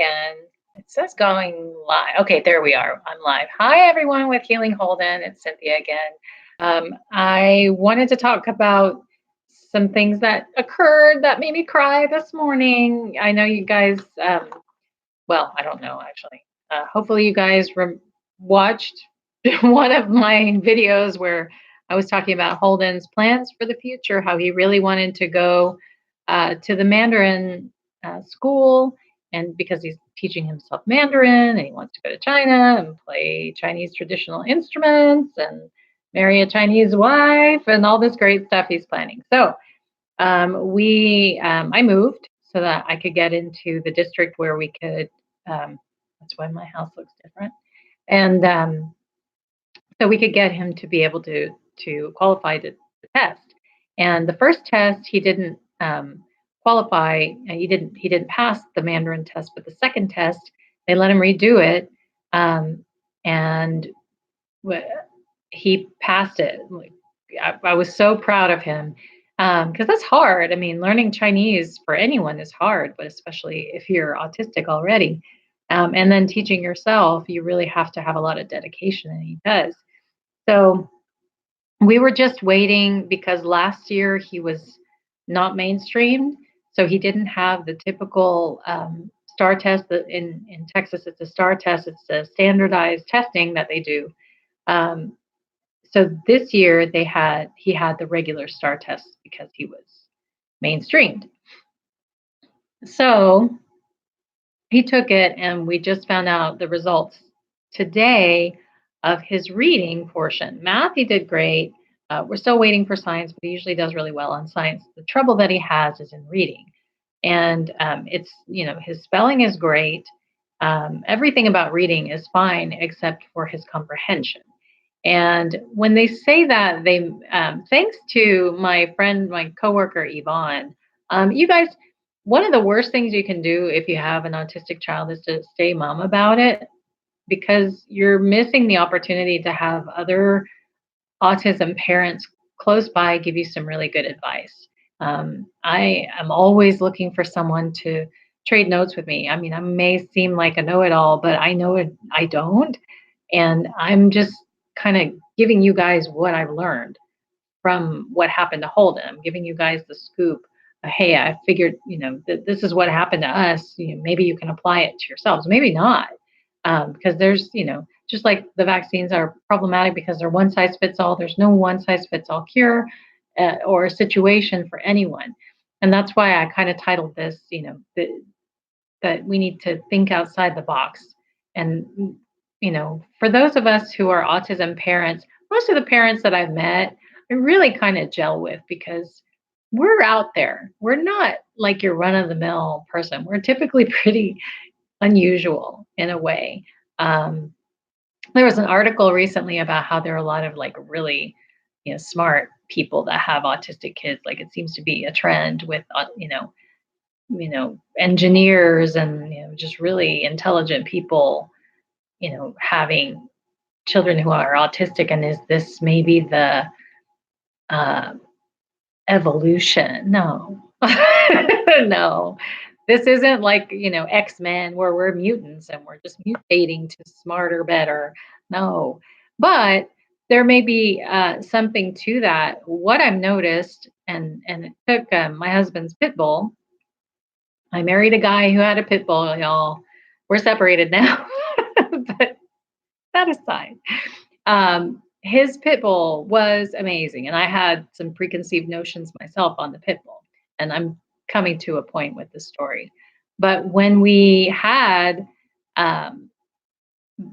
again. It says going live. Okay, there we are. I'm live. Hi, everyone with Healing Holden. It's Cynthia again. I wanted to talk about some things that occurred that made me cry this morning. I know you guys, well, I don't know actually. Hopefully, you guys watched one of my videos where I was talking about Holden's plans for the future, how he really wanted to go to the Mandarin school, and because he's teaching himself Mandarin and he wants to go to China and play Chinese traditional instruments and marry a Chinese wife and all this great stuff he's planning. So I moved so that I could get into the district where we could. That's why my house looks different, and so we could get him to be able to qualify to the test. And the first test he didn't qualify. He didn't pass the Mandarin test, but the second test they let him redo it, and he passed it. Like, I was so proud of him because that's hard. I mean, learning Chinese for anyone is hard, but especially if you're autistic already. And then teaching yourself, you really have to have a lot of dedication, and he does. So we were just waiting because last year he was not mainstreamed, so he didn't have the typical STAR test. That in Texas, it's a STAR test. It's a standardized testing that they do. Um, so this year he had the regular STAR test because he was mainstreamed. So he took it, and we just found out the results today of his reading portion. Math, he did great. We're still waiting for science, but he usually does really well on science. The trouble that he has is in reading. And it's, his spelling is great. Everything about reading is fine except for his comprehension. And when they say that, they, thanks to my friend, my coworker, Yvonne, you guys, one of the worst things you can do if you have an autistic child is to stay mum about it because you're missing the opportunity to have other autism parents close by give you some really good advice. I am always looking for someone to trade notes with me. I mean, I may seem like a know it all, but I know it, I don't. And I'm just kind of giving you guys what I've learned from what happened to Holden. I'm giving you guys the scoop. Hey, I figured, this is what happened to us. Maybe you can apply it to yourselves. Maybe not, because there's, just like the vaccines are problematic because they're one size fits all. There's no one size fits all cure or situation for anyone, and that's why I kind of titled this, that we need to think outside the box. And for those of us who are autism parents, most of the parents that I've met, I really kind of gel with because we're out there. We're not like your run of the mill person. We're typically pretty unusual in a way. There was an article recently about how there are a lot of like really, smart people that have autistic kids. Like it seems to be a trend with, engineers and just really intelligent people, having children who are autistic. And is this maybe the uh, evolution? No, no. This isn't like, X-Men where we're mutants and we're just mutating to smarter, better. No. But there may be something to that. What I've noticed, and it took my husband's pit bull. I married a guy who had a pit bull, y'all. We're separated now. But that aside, his pit bull was amazing. And I had some preconceived notions myself on the pit bull. And I'm coming to a point with the story. But when we had,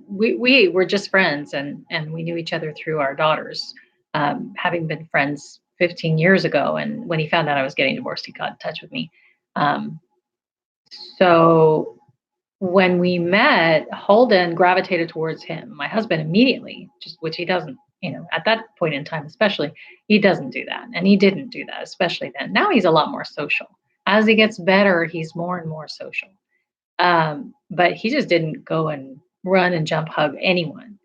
we were just friends, and we knew each other through our daughters, having been friends 15 years ago. And when he found out I was getting divorced, he got in touch with me. Um, so when we met, Holden gravitated towards him, my husband, immediately, just which he doesn't, at that point in time, especially, he doesn't do that. And he didn't do that, especially then. Now he's a lot more social. As he gets better, he's more and more social. But he just didn't go and run and jump hug anyone.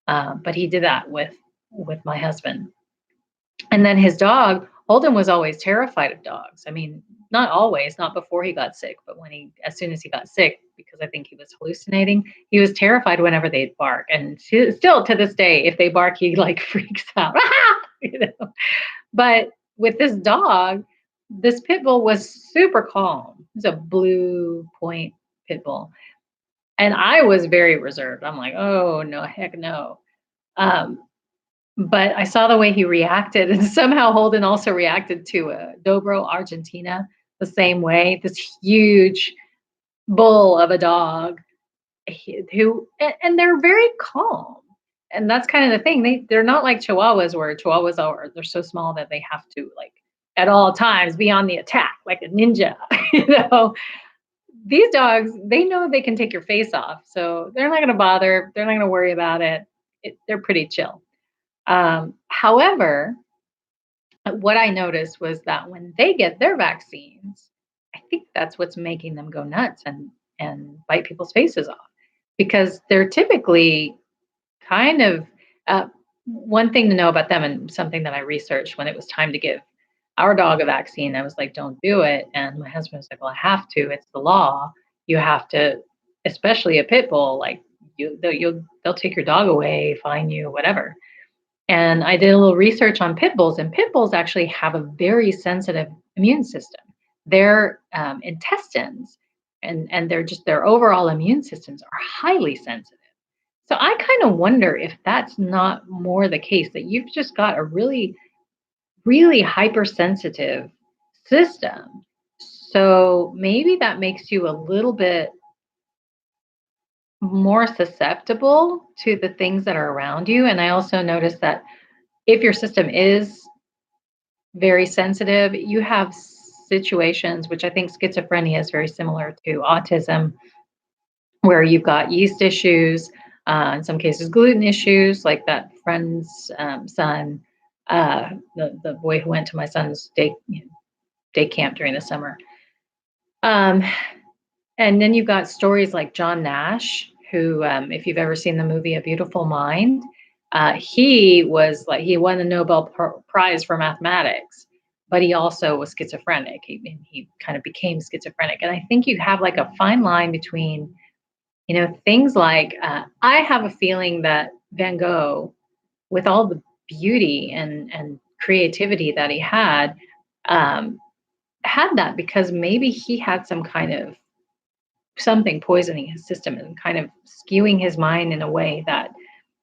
But he did that with my husband. And then his dog, Holden was always terrified of dogs. I mean, not always, not before he got sick, but as soon as he got sick, because I think he was hallucinating. He was terrified whenever they'd bark, and still to this day, if they bark, he like freaks out. you know. But with this dog, this pit bull was super calm. It's a blue point pit bull, and I was very reserved. I'm like, oh no, heck no. Um, but I saw the way he reacted, and somehow Holden also reacted to a Dobro Argentina the same way. This huge bull of a dog who they're very calm. And that's kind of the thing. They're not like Chihuahuas, where Chihuahuas are they're so small that they have to like at all times be on the attack like a ninja. you know, these dogs, they know they can take your face off, so they're not going to bother. They're not going to worry about they're pretty chill. However, what I noticed was that when they get their vaccines, I think that's what's making them go nuts and bite people's faces off because they're typically kind of one thing to know about them and something that I researched when it was time to give our dog a vaccine. I was like, don't do it. And my husband was like, well, I have to. It's the law. You have to, especially a pit bull, like they'll take your dog away, fine you, whatever. And I did a little research on pit bulls, and pit bulls actually have a very sensitive immune system. Their intestines and their overall immune systems are highly sensitive. So I kind of wonder if that's not more the case, that you've just got a really, really hypersensitive system. So maybe that makes you a little bit more susceptible to the things that are around you. And I also noticed that if your system is very sensitive, you have situations, which I think schizophrenia is very similar to autism, where you've got yeast issues, in some cases gluten issues, like that friend's son, the boy who went to my son's day camp during the summer. Um, and then you've got stories like John Nash, who, if you've ever seen the movie A Beautiful Mind, he won the Nobel Prize for mathematics, but he also was schizophrenic. He kind of became schizophrenic, and I think you have like a fine line between things like I have a feeling that Van Gogh, with all the beauty and creativity that he um, had that because maybe he had some kind of something poisoning his system and kind of skewing his mind in a way that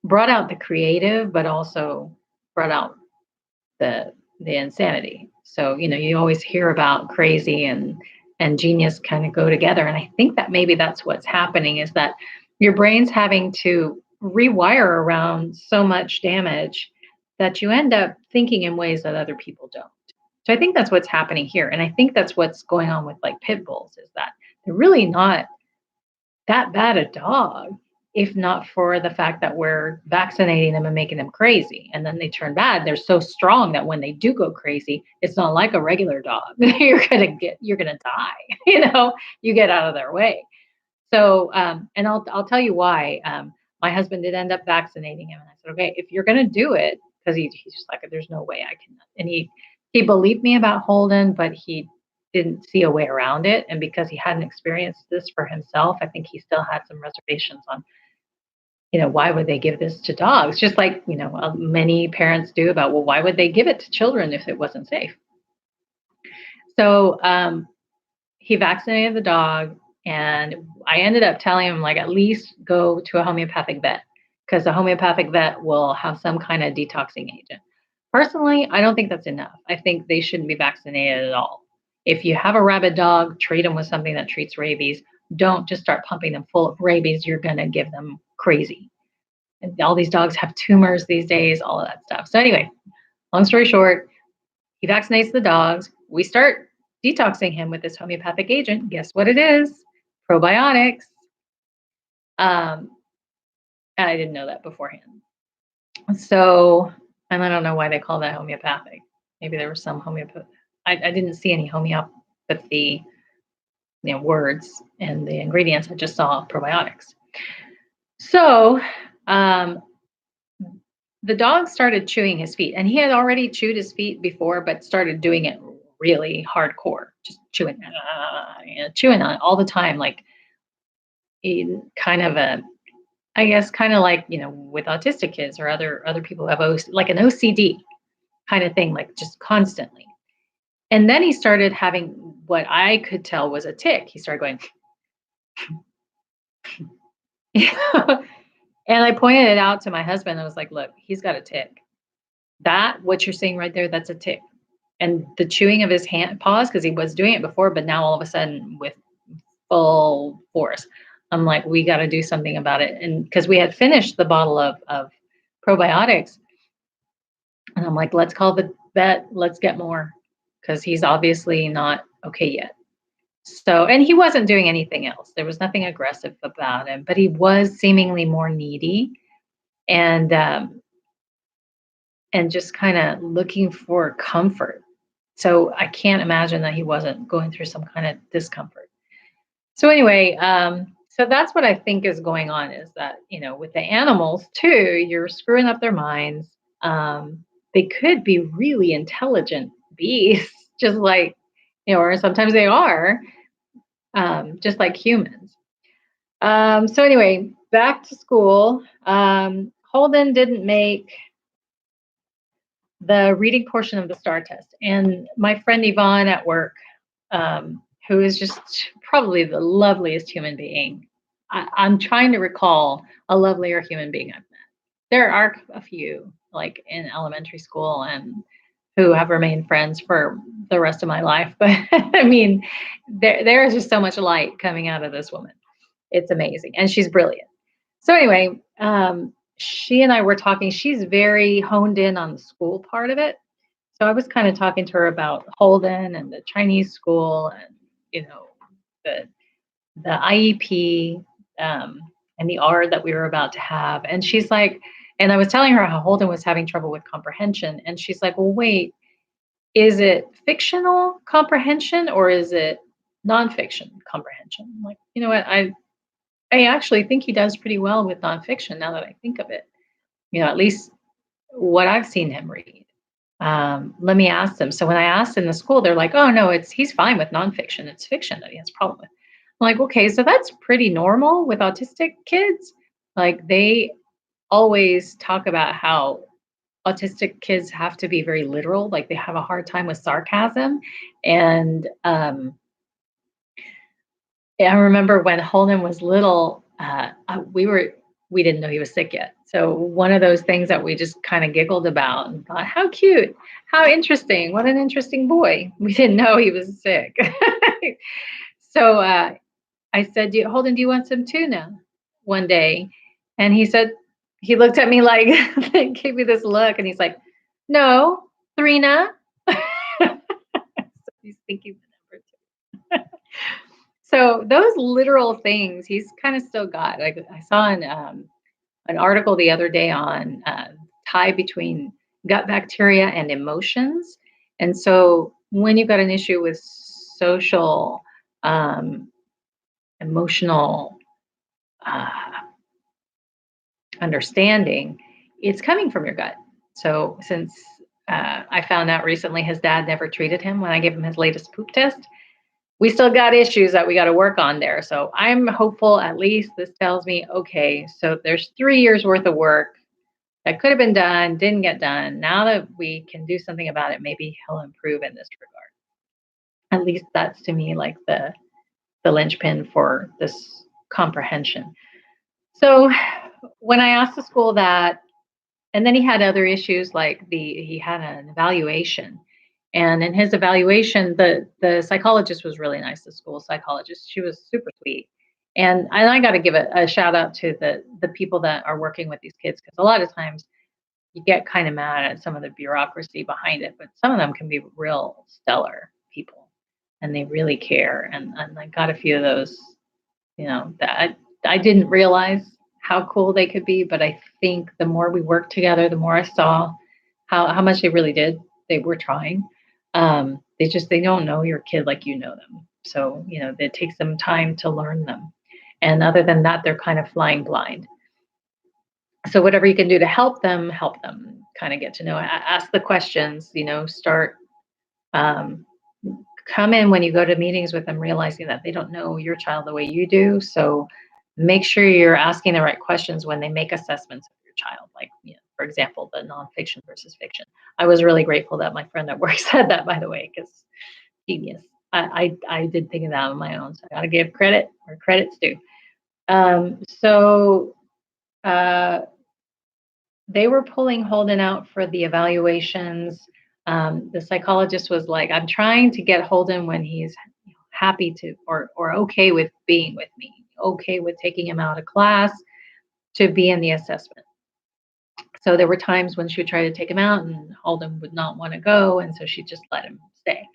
brought out the creative, but also brought out the insanity. So you always hear about crazy and genius kind of go together, and I think that maybe that's what's happening is that your brain's having to rewire around so much damage that you end up thinking in ways that other people don't. So I think that's what's happening here, and I think that's what's going on with like pit bulls is that they're really not that bad a dog, if not for the fact that we're vaccinating them and making them crazy. And then they turn bad. They're so strong that when they do go crazy, it's not like a regular dog. You're gonna die. You get out of their way. So, and I'll tell you why. My husband did end up vaccinating him, and I said, okay, if you're gonna do it, because he's just like, there's no way I can. And he believed me about Holden, but he didn't see a way around it. And because he hadn't experienced this for himself, I think he still had some reservations on, why would they give this to dogs? Just like, many parents do about, well, why would they give it to children if it wasn't safe? So he vaccinated the dog, and I ended up telling him, like, at least go to a homeopathic vet because a homeopathic vet will have some kind of detoxing agent. Personally, I don't think that's enough. I think they shouldn't be vaccinated at all. If you have a rabid dog, treat them with something that treats rabies. Don't just start pumping them full of rabies. You're going to give them crazy. And all these dogs have tumors these days, all of that stuff. So anyway, long story short, he vaccinates the dogs. We start detoxing him with this homeopathic agent. Guess what it is? Probiotics. Um, and I didn't know that beforehand. So, and I don't know why they call that homeopathic. Maybe there was some homeopathy. I didn't see any homeopathy, words and the ingredients. I just saw probiotics. So, the dog started chewing his feet, and he had already chewed his feet before, but started doing it really hardcore, just chewing on it all the time, like kind of a, I guess, kind of like, with autistic kids or other people who have like an OCD kind of thing, like just constantly. And then he started having what I could tell was a tick. He started going, and I pointed it out to my husband. I was like, look, he's got a tick. That, what you're seeing right there, that's a tick. And the chewing of his hand paws, because he was doing it before, but now all of a sudden with full force. I'm like, we got to do something about it. And because we had finished the bottle of probiotics, and I'm like, let's call the vet, let's get more, because he's obviously not okay yet. So, and he wasn't doing anything else. There was nothing aggressive about him, but he was seemingly more needy and and just kind of looking for comfort. So I can't imagine that he wasn't going through some kind of discomfort. So anyway, so that's what I think is going on, is that, with the animals too, you're screwing up their minds. They could be really intelligent beasts, just like, or sometimes they are, just like humans. So anyway, back to school. Holden didn't make the reading portion of the STAR test. And my friend Yvonne at work, who is just probably the loveliest human being. I'm trying to recall a lovelier human being I've met. There are a few, like in elementary school, and who have remained friends for the rest of my life. But I mean, there is just so much light coming out of this woman. It's amazing. And she's brilliant. So anyway, she and I were talking. She's very honed in on the school part of it. So I was kind of talking to her about Holden and the Chinese school and, the IEP, um, and the R that we were about to have. And she's like, and I was telling her how Holden was having trouble with comprehension. And she's like, well, wait, is it fictional comprehension or is it nonfiction comprehension? I'm like, you know what? I actually think he does pretty well with nonfiction now that I think of it. At least what I've seen him read. Let me ask them. So when I asked in the school, they're like, "Oh no, he's fine with nonfiction. It's fiction that he has a problem with." I'm like, "Okay, so that's pretty normal with autistic kids. Like they always talk about how autistic kids have to be very literal. Like they have a hard time with sarcasm, and I remember when Holden was little, we didn't know he was sick yet. So one of those things that we just kind of giggled about and thought, how cute, how interesting, what an interesting boy. We didn't know he was sick. So I said, Holden, do you want some tuna one day? And he looked at me like, gave me this look, and he's like, no, Thrina. He's thinking the number two. So those literal things he's kind of still got. Like I saw an article the other day on tie between gut bacteria and emotions. And so when you've got an issue with social, emotional uh, understanding, it's coming from your gut. So since I found out recently his dad never treated him when I gave him his latest poop test, we still got issues that we got to work on there. So I'm hopeful. At least this tells me, okay, so there's 3 years worth of work that could have been done, didn't get done. Now that we can do something about it, maybe he'll improve in this regard. At least that's to me like the linchpin for this comprehension. So when I asked the school that, and then he had other issues like he had an evaluation. And in his evaluation, the psychologist was really nice, the school psychologist. She was super sweet. And I got to give a shout out to the people that are working with these kids, because a lot of times you get kind of mad at some of the bureaucracy behind it, but some of them can be real stellar people and they really care. And I got a few of those, that I didn't realize how cool they could be, but I think the more we worked together, the more I saw how much they really did. They were trying. They don't know your kid like you know them. So, it takes them time to learn them. And other than that, they're kind of flying blind. So whatever you can do to help them kind of get to know, ask the questions, start, um, come in when you go to meetings with them, realizing that they don't know your child the way you do. So Make sure you're asking the right questions when they make assessments of your child, like, for example, the nonfiction versus fiction. I was really grateful that my friend at work said that, by the way, because genius. I did think of that on my own, so I got to give credit where credit's due. So uh, they were pulling Holden out for the evaluations. The psychologist was like, "I'm trying to get Holden when he's happy to or okay with being with me, okay with taking him out of class to be in the assessment." So there were times when she would try to take him out and Holden would not want to go, and so she'd just let him stay.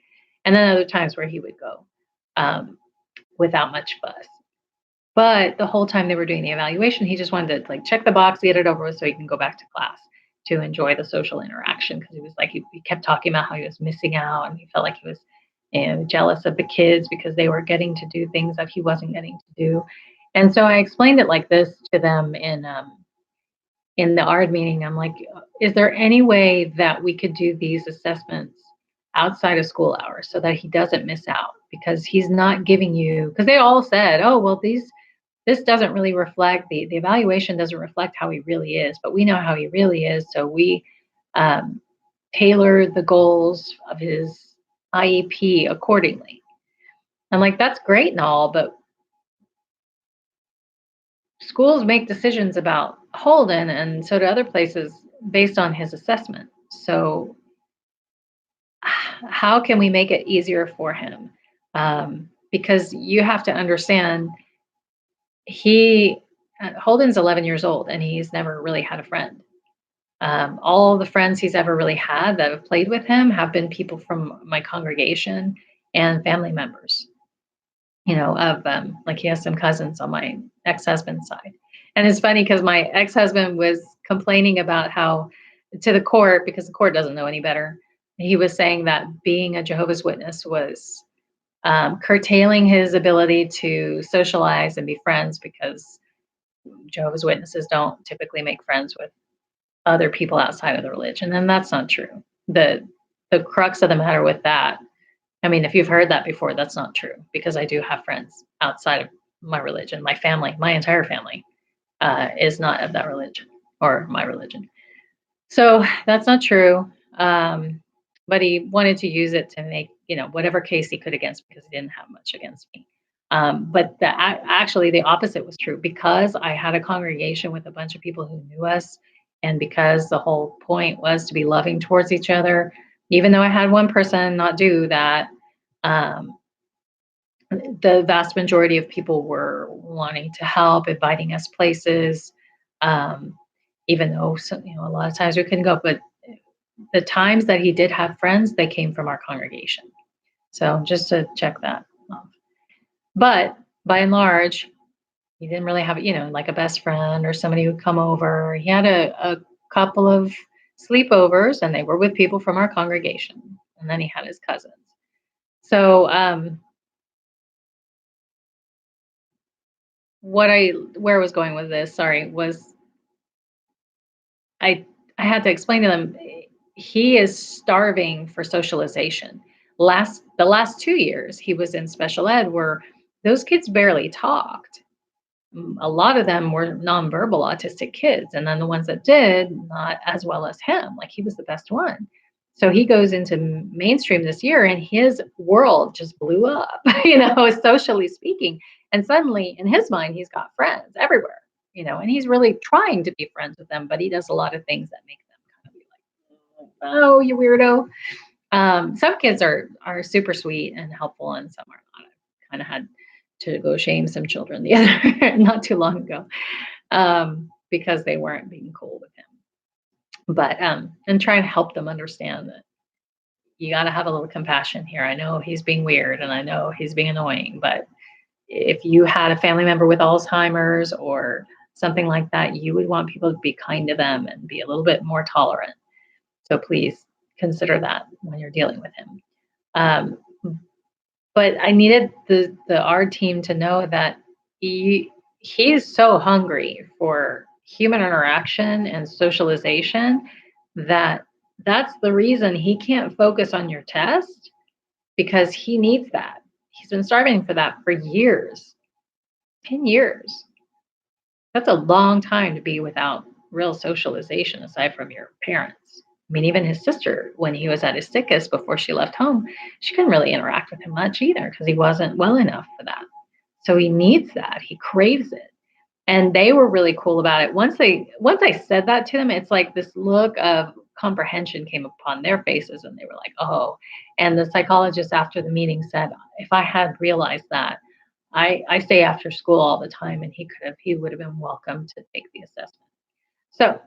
And then other times where he would go um, without much fuss. But the whole time they were doing the evaluation, he just wanted to like check the box, get it over with, so he can go back to class to enjoy the social interaction because he was like he kept talking about how he was missing out and he felt like he was jealous of the kids because they were getting to do things that he wasn't getting to do. And so I explained it like this to them in the ARD meeting. I'm like, is there any way that we could do these assessments outside of school hours so that he doesn't miss out? Because he's not giving you, because they all said, oh, well, this doesn't really reflect, the evaluation doesn't reflect how he really is, but we know how he really is. So we um, tailor the goals of his IEP accordingly. I'm like, that's great and all, but schools make decisions about Holden, and so do other places based on his assessment. So, how can we make it easier for him? Because you have to understand, he Holden's 11 years old, and he's never really had a friend. All the friends he's ever really had that have played with him have been people from my congregation and family members. Of like he has some cousins on my ex-husband's side. And it's funny because my ex-husband was complaining about how to the court, because the court doesn't know any better. He was saying that being a Jehovah's Witness was curtailing his ability to socialize and be friends because Jehovah's Witnesses don't typically make friends with other people outside of the religion. And that's not true. The crux of the matter with that, I mean, if you've heard that before, that's not true because I do have friends outside of my religion. My family, my entire family, is not of that religion or my religion. So that's not true. But he wanted to use it to make, whatever case he could against me because he didn't have much against me. But actually, the opposite was true because I had a congregation with a bunch of people who knew us. And because the whole point was to be loving towards each other, even though I had one person not do that, um, the vast majority of people were wanting to help, inviting us places, um, even though a lot of times we couldn't go. But the times that he did have friends, they came from our congregation. So just to check that off. But by and large, he didn't really have, like a best friend or somebody who'd come over. He had a couple of sleepovers, and they were with people from our congregation. And then he had his cousins. So where I was going with this, sorry, was I I had to explain to them he is starving for socialization. The last 2 years he was in special ed where those kids barely talked. A lot of them were nonverbal autistic kids, and then the ones that did, not as well as him. Like he was the best one. So he goes into mainstream this year, and his world just blew up, socially speaking. And suddenly, in his mind, he's got friends everywhere, and he's really trying to be friends with them, but he does a lot of things that make them kind of be like, "Oh, you weirdo." Some kids are super sweet and helpful, and some are not. I kind of had to go shame some children the other not too long ago because they weren't being cool with him. But and try and help them understand that you got to have a little compassion here. I know he's being weird and I know he's being annoying, but if you had a family member with Alzheimer's or something like that, you would want people to be kind to them and be a little bit more tolerant. So please consider that when you're dealing with him. Um, but I needed our team to know that he's so hungry for human interaction and socialization that that's the reason he can't focus on your test because he needs that. He's been starving for that for years, 10 years. That's a long time to be without real socialization aside from your parents. I mean, even his sister, when he was at his sickest before she left home, she couldn't really interact with him much either because he wasn't well enough for that. So he needs that. He craves it. And they were really cool about it. Once I said that to them, it's like this look of comprehension came upon their faces and they were like, "Oh." And the psychologist after the meeting said, "If I had realized that, I stay after school all the time and he would have been welcome to take the assessment." So,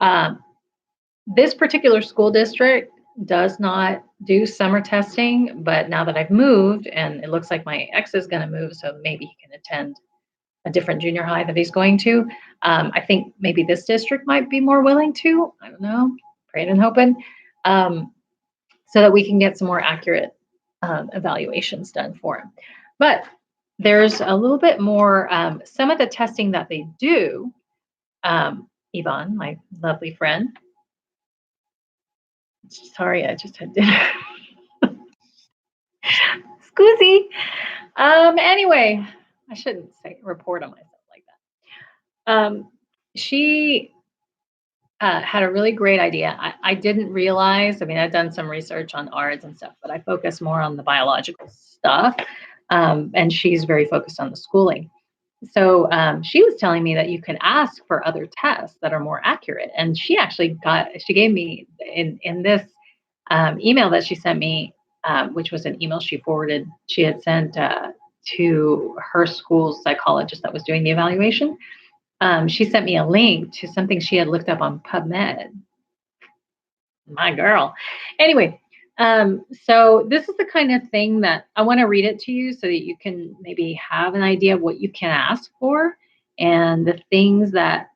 um, this particular school district does not do summer testing, but now that I've moved and it looks like my ex is going to move, so maybe he can attend a different junior high that he's going to. I think maybe this district might be more willing to. I don't know, praying and hoping, um, so that we can get some more accurate evaluations done for him. But there's a little bit more. Some of the testing that they do, Yvonne, my lovely friend. Sorry, I just had dinner. Scoozy. Anyway, I shouldn't say report on myself like that. She had a really great idea. I didn't realize, I mean, I've done some research on ARDS and stuff, but I focus more on the biological stuff. And she's very focused on the schooling. So she was telling me that you can ask for other tests that are more accurate. And she gave me in this email that she sent me, which was an email she had sent to her school's psychologist that was doing the evaluation. She sent me a link to something she had looked up on PubMed. My girl. Anyway, so this is the kind of thing that I want to read it to you so that you can maybe have an idea of what you can ask for and the things that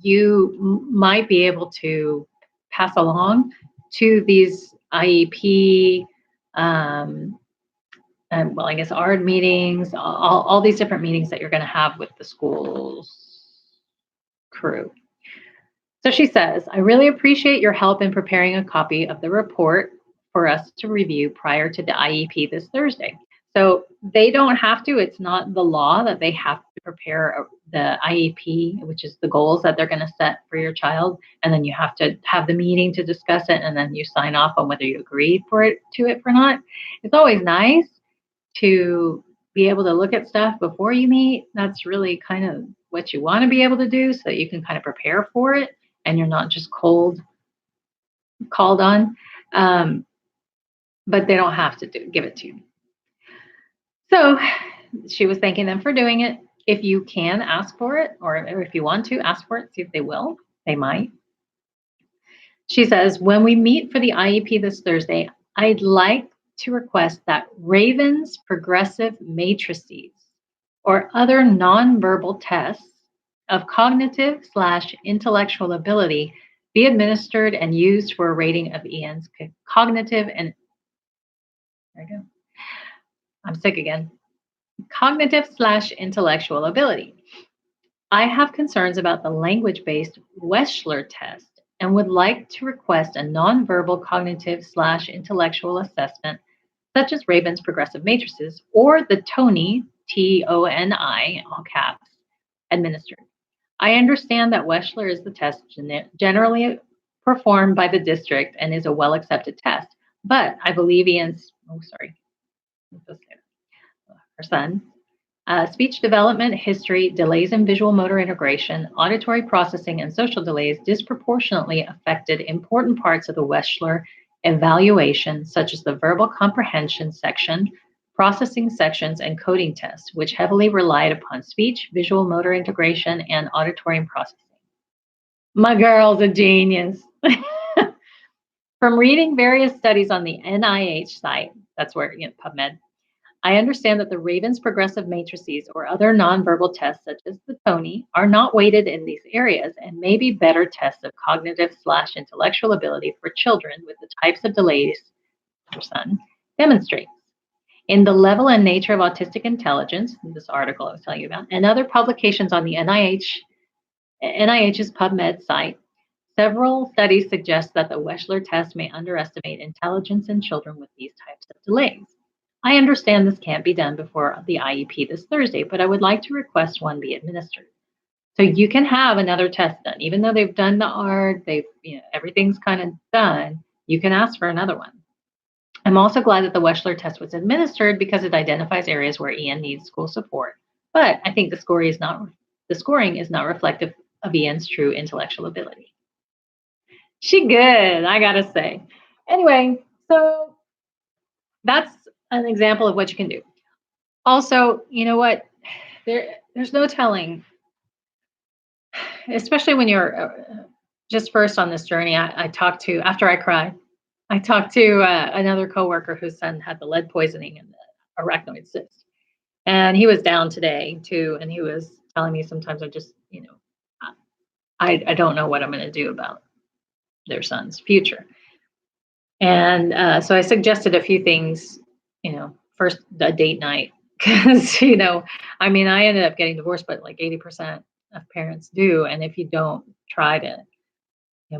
you might be able to pass along to these IEP, and well, I guess ARD meetings, all these different meetings that you're going to have with the school's crew. So she says, I really appreciate your help in preparing a copy of the report for us to review prior to the IEP this Thursday. So they don't have to, it's not the law that they have to prepare the IEP, which is the goals that they're going to set for your child. And then you have to have the meeting to discuss it. And then you sign off on whether you agree to it or not. It's always nice to be able to look at stuff before you meet. That's really kind of what you want to be able to do so that you can kind of prepare for it and you're not just called on. But they don't have to give it to you. So she was thanking them for doing it. If you can ask for it, or if you want to ask for it, see if they will. They might. She says, when we meet for the IEP this Thursday, I'd like to request that Raven's progressive matrices or other nonverbal tests of cognitive/intellectual ability be administered and used for a rating of Ian's cognitive and there I go. I'm sick again. Cognitive/intellectual ability. I have concerns about the language-based Wechsler test and would like to request a nonverbal cognitive/intellectual assessment, such as Raven's progressive matrices or the TONI, TONI, all caps, administered. I understand that Wechsler is the test generally performed by the district and is a well-accepted test, but I believe her son, speech development, history, delays in visual motor integration, auditory processing, and social delays disproportionately affected important parts of the Wechsler evaluation, such as the verbal comprehension section, processing sections, and coding tests, which heavily relied upon speech, visual motor integration, and auditory processing. My girl's a genius. From reading various studies on the NIH site, that's where, PubMed, I understand that the Raven's progressive matrices or other nonverbal tests, such as the TONI, are not weighted in these areas and may be better tests of cognitive/intellectual ability for children with the types of delays your son demonstrates. In the level and nature of autistic intelligence, this article I was telling you about, and other publications on the NIH's PubMed site, several studies suggest that the Wechsler test may underestimate intelligence in children with these types of delays. I understand this can't be done before the IEP this Thursday, but I would like to request one be administered. So you can have another test done, even though they've done the art, everything's kind of done. You can ask for another one. I'm also glad that the Wechsler test was administered because it identifies areas where Ian needs school support. But I think the scoring is not reflective of Ian's true intellectual ability. She good, I gotta say. Anyway, so that's an example of what you can do. Also, you know what? There's no telling, especially when you're just first on this journey. I talked to after I cried. I talked to another coworker whose son had the lead poisoning and the arachnoid cyst, and he was down today too. And he was telling me sometimes I just, I don't know what I'm going to do about their son's future. And so I suggested a few things, first a date night, because, I mean, I ended up getting divorced, but like 80% of parents do. And if you don't try to,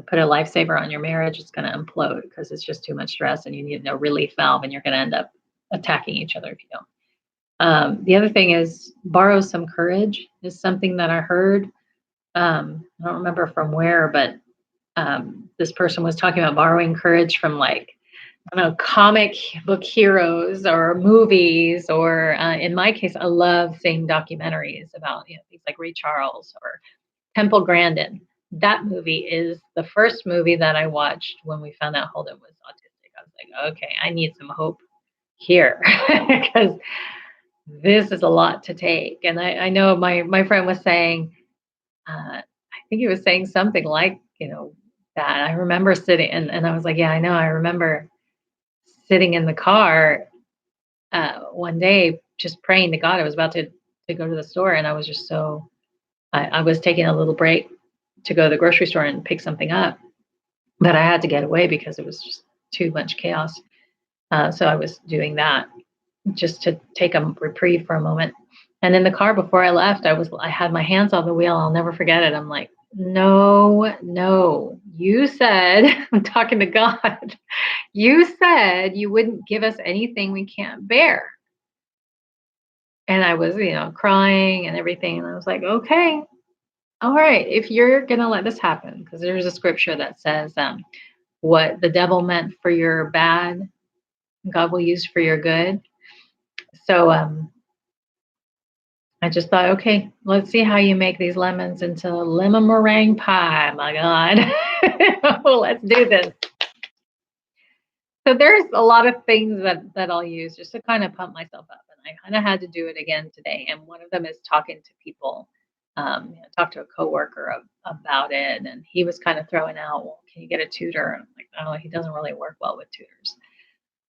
put a lifesaver on your marriage, it's going to implode because it's just too much stress and you need no relief valve and you're going to end up attacking each other if you don't. The other thing is borrow some courage is something that I heard. I don't remember from where, but this person was talking about borrowing courage from like, I don't know, comic book heroes or movies, or in my case, I love seeing documentaries about things like Ray Charles or Temple Grandin. That movie is the first movie that I watched when we found out Holden was autistic. I was like, okay, I need some hope here because this is a lot to take. And I know my friend was saying, I think he was saying something like, that. I remember sitting and I was like, yeah, I know. I remember sitting in the car one day just praying to God. I was about to go to the store and I was just I was taking a little break to go to the grocery store and pick something up, but I had to get away because it was just too much chaos. So I was doing that just to take a reprieve for a moment. And in the car before I left, I had my hands on the wheel. I'll never forget it. I'm like, no, you said, I'm talking to God. You said you wouldn't give us anything we can't bear. And I was, crying and everything. And I was like, okay, all right, if you're going to let this happen, because there's a scripture that says, what the devil meant for your bad, God will use for your good. So I just thought, okay, let's see how you make these lemons into lemon meringue pie. My God, well, let's do this. So there's a lot of things that I'll use just to kind of pump myself up, and I kind of had to do it again today. And one of them is talking to people. Talk to a coworker about it, and he was kind of throwing out, "Well, can you get a tutor?" And I'm like, "Oh, he doesn't really work well with tutors."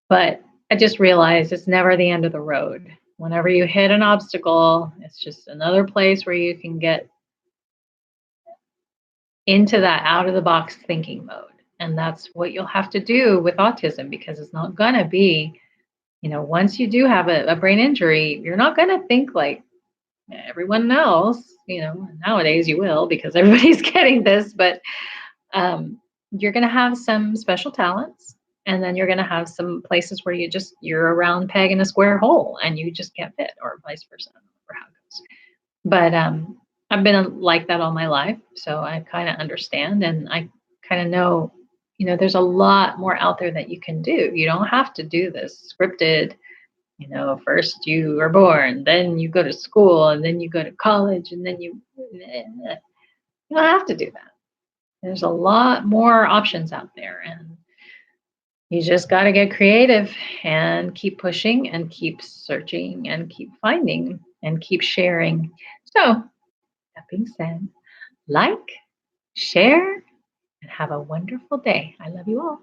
But I just realized it's never the end of the road. Whenever you hit an obstacle, it's just another place where you can get into that out of the box thinking mode. And that's what you'll have to do with autism, because it's not going to be, once you do have a brain injury, you're not going to think like everyone else. Nowadays you will, because everybody's getting this, but you're going to have some special talents. And then you're going to have some places where you're a round peg in a square hole and you just can't fit, or vice versa, or how it goes. But I've been like that all my life, so I kind of understand, and I kind of know, there's a lot more out there that you can do. You don't have to do this scripted, first you are born, then you go to school, and then you go to college, and then you don't have to do that. There's a lot more options out there, and you just got to get creative and keep pushing and keep searching and keep finding and keep sharing. So that being said, like, share, and have a wonderful day. I love you all.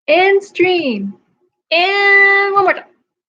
End stream. And one more time.